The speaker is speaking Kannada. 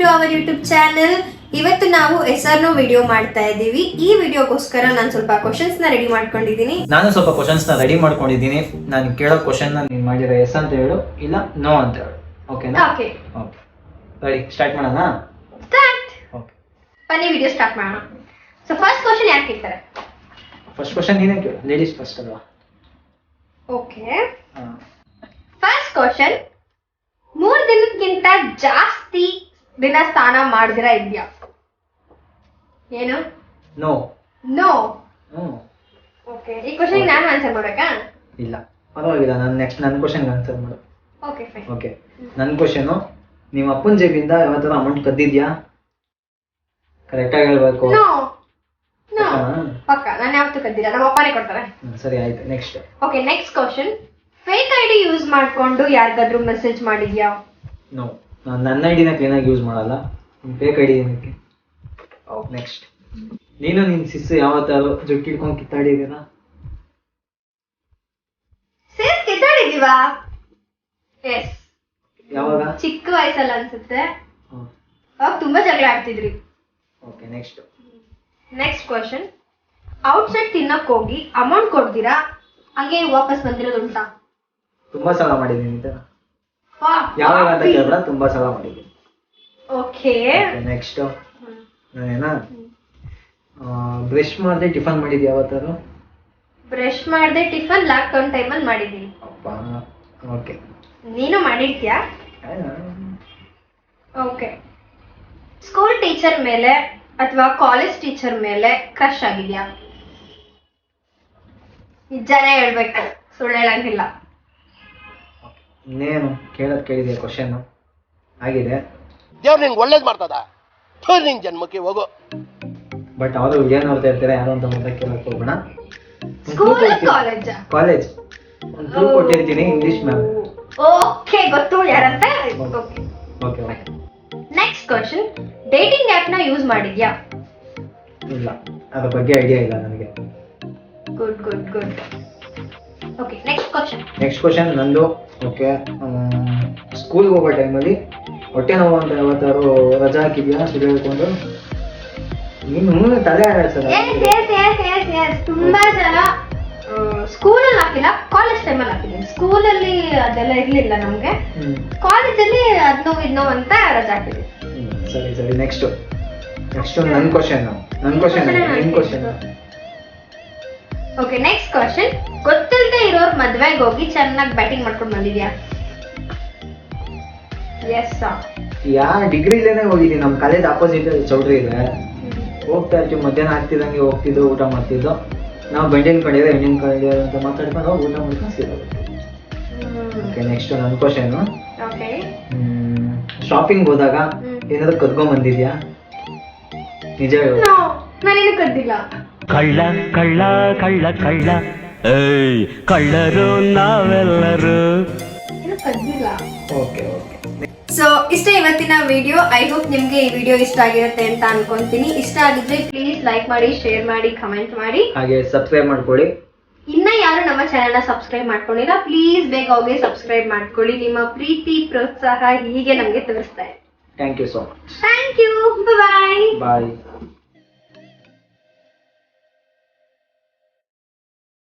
To our YouTube channel. ಇವತ್ತು ನಾವು ಎಸ್ಆರ್ ನೋ ವಿಡಿಯೋ ಮಾಡ್ತಾ ಇದ್ದೀವಿ. ಈ ವಿಡಿಯೋಗೋಸ್ಕರ ನಾನು ಸ್ವಲ್ಪ ಕ್ವಶನ್ಸ್ ನ ರೆಡಿ ಮಾಡ್ಕೊಂಡಿದ್ದೀನಿ. ನಾನು ಕೇಳೋ ಕ್ವಶನ್ ನೀನು ಮಾಡಿರೋ ಎಸ್ ಅಂತ ಹೇಳು, ಇಲ್ಲ ನೋ ಅಂತ ಹೇಳು. ಓಕೆನಾ? ಓಕೆ ರೆಡಿ, ಸ್ಟಾರ್ಟ್ ಮಾಡೋಣ. ಸ್ಟಾರ್ಟ್. ಓಕೆ, ಬನ್ನಿ ವಿಡಿಯೋ ಸ್ಟಾರ್ಟ್ ಮಾಡೋಣ. ಸೊ ಫಸ್ಟ್ ಕ್ವಶನ್ ಯಾರು ಕೇಳ್ತಾರೆ? ಫಸ್ಟ್ ಕ್ವಶನ್ ನೀನೇ ಕೇಳು, ಲೇಡೀಸ್ ಫಸ್ಟ್ ಅಲ್ವಾ? ಓಕೆ, ಫಸ್ಟ್ ಕ್ವಶನ್, 3 ದಿನಕ್ಕಿಂತ ಜಾಸ್ತಿ ದಿನ ಸ್ನಾನ ಮಾಡಿದಿರ ಇದೆಯಾ? ಏನು? ನೋ. ನೋ. ಓಕೆ, ಈ ಕ್ವಶನ್ ನಾನು ಆನ್ಸರ್ ಮಾಡಬೇಕಾ? ಇಲ್ಲ ಪರವಾಗಿಲ್ಲ, ನಾನು ನೆಕ್ಸ್ಟ್ ನನ್ನ ಕ್ವಶನ್ಗೆ ಆನ್ಸರ್ ಮಾಡು. Okay fine. ಓಕೆ, ನನ್ನ ಕ್ವಶನು, ನಿಮ್ಮ ಅಪ್ಪನ ಜೇಬಿಂದ ಯಾವತ್ತಾರ ಅಮೌಂಟ್ ಕದ್ದಿದ್ಯಾ? ಕರೆಕ್ಟಾಗಿ ಹೇಳ್ಬೇಕು. ನೋ ನೋ, ಪಕ್ಕ ನಾನು ಯಾವತ್ತೂ ಕದ್ದಿಲ್ಲ, ನಮ್ಮ ಅಪ್ಪನೇ ಕೊಡ್ತಾರೆ. ಸರಿ ಆಯ್ತು, next. Okay, next question, fake ID use ಮಾಡ್ಕೊಂಡು ಯಾರಿಗಾದ್ರೂ ಮೆಸೇಜ್ ಮಾಡಿದ್ಯಾ? ನೋ, ನಾನು ನನ್ನ ಐಡಿನ ಕ್ಲೀನಾಗಿ ಯೂಸ್ ಮಾಡಲ್ಲ, ಫೇಕ್ ಐಡಿ ಏನಕ್ಕೆ. ನೆಕ್ಸ್ಟ್, ನೀನು ನಿನ್ನ ಸಿಸ್ಸು ಯಾವತ್ತಾರು ಜುಟ್ಟು ಹಿಡ್ಕೊಂಡು ಕಿತ್ತಾಡಿದ್ದೀರಾ? ಸೇರ್ ಕಿತ್ತಾಡಿದೀವಾ? ಎಸ್. ಯಾವಾಗ? ಚಿಕ್ಕ ವಯಸ್ಸಲ್ಲ ಅನ್ಸುತ್ತೆ, ಅವಾಗ ತುಂಬಾ ಜಗಳ ಆಡ್ತಿದ್ರಿ. Okay, next. Next question, outside ತಿನ್ನಕ್ ಹೋಗಿ ಅಮೌಂಟ್ ಕೊಡ್ತೀರಾ, ಹಂಗೆ ವಾಪಸ್ ಬಂದಿರೋದು ಉಂಟಾ? ತುಂಬಾ ಸಲ ಮಾಡಿದ್ದೀನಿ ಈ ತರ. ಯಾವಾಗ ಅಂತ ಕೇಳ್ಬೇಡ, ತುಂಬಾ ಸಲ ಮಾಡಿದ್ದೀನಿ. ಓಕೆ, ನೆಕ್ಸ್ಟ್, ನಾನೇನಾ ಬ್ರಷ್ ಮಾಡದೆ ಟಿಫನ್ ಮಾಡಿದ್ಯಾ ಯಾವತ್ತಾರು? ಬ್ರಷ್ ಮಾಡದೆ ಟಿಫನ್ ಲಾಕ್ಡೌನ್ ಟೈಮಲ್ಲಿ ಮಾಡಿದೀನಿ. ಅಪ್ಪ, ಓಕೆ. ನೀನು ಮಾಡಿರ್ತೀಯಾ? ಓಕೆ, ಸ್ಕೂಲ್ ಟೀಚರ್ ಮೇಲೆ ಅಥವಾ ಕಾಲೇಜ್ ಟೀಚರ್ ಮೇಲೆ ಕ್ರಶ್ ಆಗಿದ್ಯಾ? ನಿಜಾನೇ ಹೇಳ್ಬೇಕು, ಸುಳ್ಳು ಹೇಳಂಗಿಲ್ಲ. ಇನ್ನೇನು ಕೇಳಿದೆ ಕ್ವಶನ್ ಆಗಿದೆ. ದೇವ್ರು ನಿಂಗೆ ಒಳ್ಳೇದು ಮಾಡ್ತದ, ನಿನ್ ಜನ್ಮಕ್ಕೆ ಹೋಗು. ಬಟ್ ಅವರು ವಿಡಿಯೋ ನೋಡ್ತಾ ಇರ್ತಾರೆ, ಯಾರು ಅಂತ ಮತ್ತೆ ಕೇಳಕ್ ಹೋಗೋಣ. ಸ್ಕೂಲ್ ಕಾಲೇಜ್ ಕಾಲೇಜ್ ಒಂದು ಕ್ಲೂ ಕೊಟ್ಟಿರ್ತೀನಿ, ಇಂಗ್ಲಿಷ್ ಮ್ಯಾಮ್. ಓಕೆ, ಗೊತ್ತು ಯಾರಂತ. Okay okay. Next question, dating app ನ ಯೂಸ್ ಮಾಡಿದ್ಯಾ? ಇಲ್ಲ, ಅದ್ರ ಬಗ್ಗೆ ಐಡಿಯಾ ಇಲ್ಲ ನನಗೆ. Good good good. Okay, next question ನಂದು. ಓಕೆ, ಸ್ಕೂಲ್ಗೆ ಹೋಗೋ ಟೈಮಲ್ಲಿ ಹೊಟ್ಟೆ ನೋವು ಅಂತ ಯಾವತ್ತಾರು ರಜಾ ಹಾಕಿದ್ಯಾ ಸುಳ್ಳು ಹೇಳ್ಕೊಂಡು? ನೀನು ತಲೆ ಆಡಿಸಲ್ಲ. ತುಂಬಾ ಜನ ಸ್ಕೂಲಲ್ಲಿ ಹಾಕಿಲ್ಲ, ಕಾಲೇಜ್ ಟೈಮಲ್ಲಿ ಹಾಕಿದ್ದೀನಿ. ಸ್ಕೂಲಲ್ಲಿ ಅದೆಲ್ಲ ಇರ್ಲಿಲ್ಲ ನಮ್ಗೆ, ಕಾಲೇಜಲ್ಲಿ ಅದ್ನೋ ಇದ್ನೋ ಅಂತ ರಜಾ ಹಾಕಿದ್ವಿ. ಸರಿ, ನೆಕ್ಸ್ಟ್ ನನ್ನ ಕ್ವಶನ್. ಓಕೆ, ನೆಕ್ಸ್ಟ್ ಕ್ವಶನ್, ಗೊತ್ತಿಲ್ಲದೆ ಇರೋರ್ ಮದ್ವೆಗೆ ಹೋಗಿ ಚೆನ್ನಾಗಿ ಬ್ಯಾಟಿಂಗ್ ಮಾಡ್ಕೊಂಡು ಬಂದಿದ್ಯಾ? ಎಸ್. ಡಿಗ್ರಿಲೇನೆ ಹೋಗಿದ್ದೀನಿ, ನಮ್ಮ ಕಾಲೇಜ್ ಆಪೋಸಿಟ್ ಚೌಟ್ರಿ ಇದೆ. ಹೋಗ್ತಾ ಇರ್ತೀವಿ, ಮಧ್ಯಾಹ್ನ ಆಗ್ತಿದಂಗೆ ಹೋಗ್ತಿದ್ದು, ಊಟ ಮಾಡ್ತಿದ್ದು. ನಾವು ಗಂಡಿನ ಕಡೆ ಹೆಣ್ಣಿನ ಕಡೆ ಅಂತ ಮಾತಾಡ್ಕೊಂಡು ಹೋಗಿ ಊಟ ಮಾಡ್ಕೊಂಡು ಸಿಗೋದು. ಓಕೆ, ನೆಕ್ಸ್ಟ್ ನನ್ನ ಕ್ವಶನ್, ಶಾಪಿಂಗ್ ಹೋದಾಗ ಏನಾದ್ರು ಕದ್ಕೊಂಡ್ ಬಂದಿದ್ಯಾ? ನಿಜ ಹೇಳು. ನಾನೇನು ಕದ್ದಿಲ್ಲ. ಕಳ್ಳ ಕಳ್ಳ ಕಳ್ಳ ಕಳ್ಳ, ಏಯ್ ಕಳ್ಳರು ನಾವೆಲ್ಲರೂ. ಕದ್ದಿಲ್ಲ. ಓಕೆ. ಸೊ ಇಷ್ಟೇ ಇವತ್ತಿನ ವಿಡಿಯೋ. ಐ ಹೋಪ್ ನಿಮ್ಗೆ ಈ ವಿಡಿಯೋ ಇಷ್ಟ ಆಗಿರುತ್ತೆ ಅಂತ ಅನ್ಕೊಂತೀನಿ. ಇಷ್ಟ ಆಗಿದ್ರೆ ಪ್ಲೀಸ್ ಲೈಕ್ ಮಾಡಿ, ಶೇರ್ ಮಾಡಿ, ಕಮೆಂಟ್ ಮಾಡಿ, ಹಾಗೆ ಸಬ್ಸ್ಕ್ರೈಬ್ ಮಾಡ್ಕೊಳ್ಳಿ. ಇನ್ನ ಯಾರು ನಮ್ಮ ಚಾನೆಲ್ ನ ಸಬ್ಸ್ಕ್ರೈಬ್ ಮಾಡ್ಕೊಂಡಿಲ್ಲ, ಪ್ಲೀಸ್ ಬೇಗ ಹೋಗಿ ಸಬ್ಸ್ಕ್ರೈಬ್ ಮಾಡ್ಕೊಳ್ಳಿ. ನಿಮ್ಮ ಪ್ರೀತಿ ಪ್ರೋತ್ಸಾಹ ಹೀಗೆ ನಮ್ಗೆ ತೋರಿಸ್ತಾ ಇದೆ. Thank you so much. Thank you. Bye.